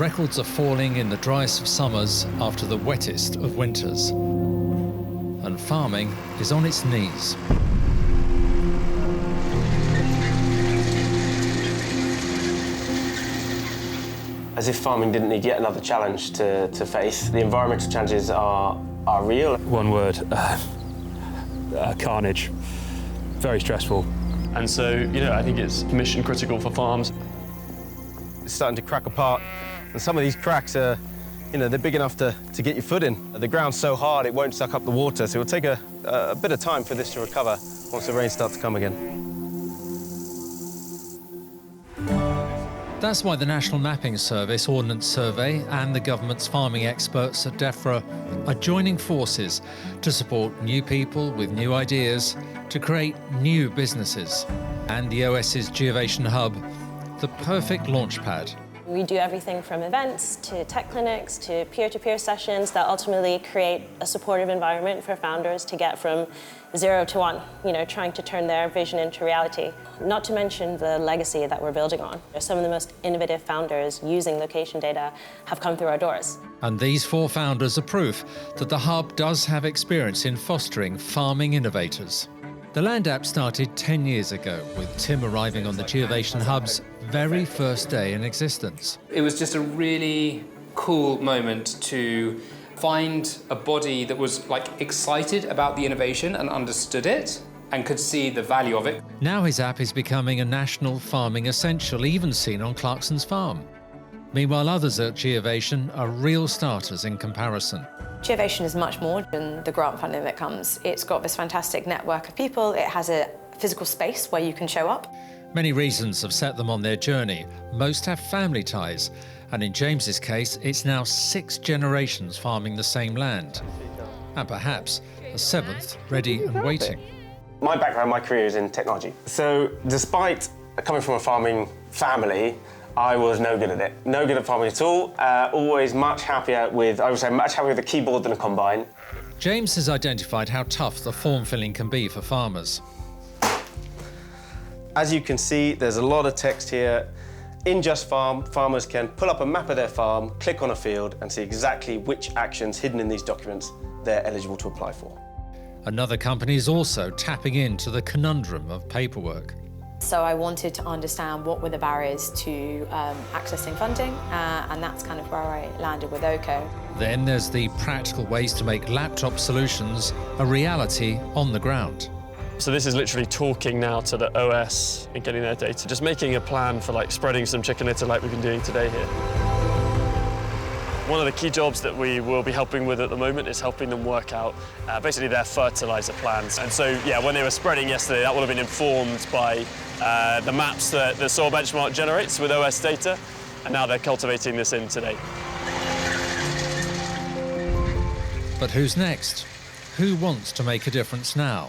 records are falling in the driest of summers after the wettest of winters. And farming is on its knees. As if farming didn't need yet another challenge to face, the environmental challenges are real. One word, carnage. Very stressful. And so, I think it's mission critical for farms. It's starting to crack apart, and some of these cracks are, they're big enough to get your foot in. The ground's so hard it won't suck up the water, so it'll take a bit of time for this to recover once the rain starts to come again. That's why the National Mapping Service, Ordnance Survey, and the government's farming experts at Defra are joining forces to support new people with new ideas to create new businesses. And the OS's Geovation Hub, the perfect launchpad. We do everything from events to tech clinics to peer-to-peer sessions that ultimately create a supportive environment for founders to get from 0 to 1, trying to turn their vision into reality. Not to mention the legacy that we're building on. Some of the most innovative founders using location data have come through our doors. And these 4 founders are proof that the Hub does have experience in fostering farming innovators. The Land app started 10 years ago, with Tim arriving on the Geovation Hub's very first day in existence. It was just a really cool moment to find a body that was excited about the innovation and understood it and could see the value of it. Now his app is becoming a national farming essential, even seen on Clarkson's farm. Meanwhile, others at Geovation are real starters in comparison. Geovation is much more than the grant funding that comes. It's got this fantastic network of people. It has a physical space where you can show up. Many reasons have set them on their journey. Most have family ties. And in James's case, it's now 6 generations farming the same land. And perhaps a 7th ready and waiting. My background, my career is in technology. So despite coming from a farming family, I was no good at it. No good at farming at all. Always much happier with a keyboard than a combine. James has identified how tough the form filling can be for farmers. As you can see, there's a lot of text here. In Just Farm, farmers can pull up a map of their farm, click on a field, and see exactly which actions hidden in these documents they're eligible to apply for. Another company is also tapping into the conundrum of paperwork. So I wanted to understand what were the barriers to accessing funding, and that's kind of where I landed with OCO. Then there's the practical ways to make laptop solutions a reality on the ground. So this is literally talking now to the OS and getting their data, just making a plan for spreading some chicken litter like we've been doing today here. One of the key jobs that we will be helping with at the moment is helping them work out basically their fertiliser plans. And so, when they were spreading yesterday, that would have been informed by the maps that the Soil Benchmark generates with OS data, and now they're cultivating this in today. But who's next? Who wants to make a difference now?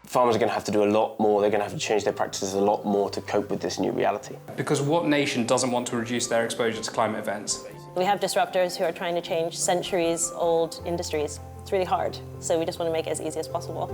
Farmers are going to have to do a lot more. They're going to have to change their practices a lot more to cope with this new reality. Because what nation doesn't want to reduce their exposure to climate events? We have disruptors who are trying to change centuries-old industries. It's really hard, so we just want to make it as easy as possible.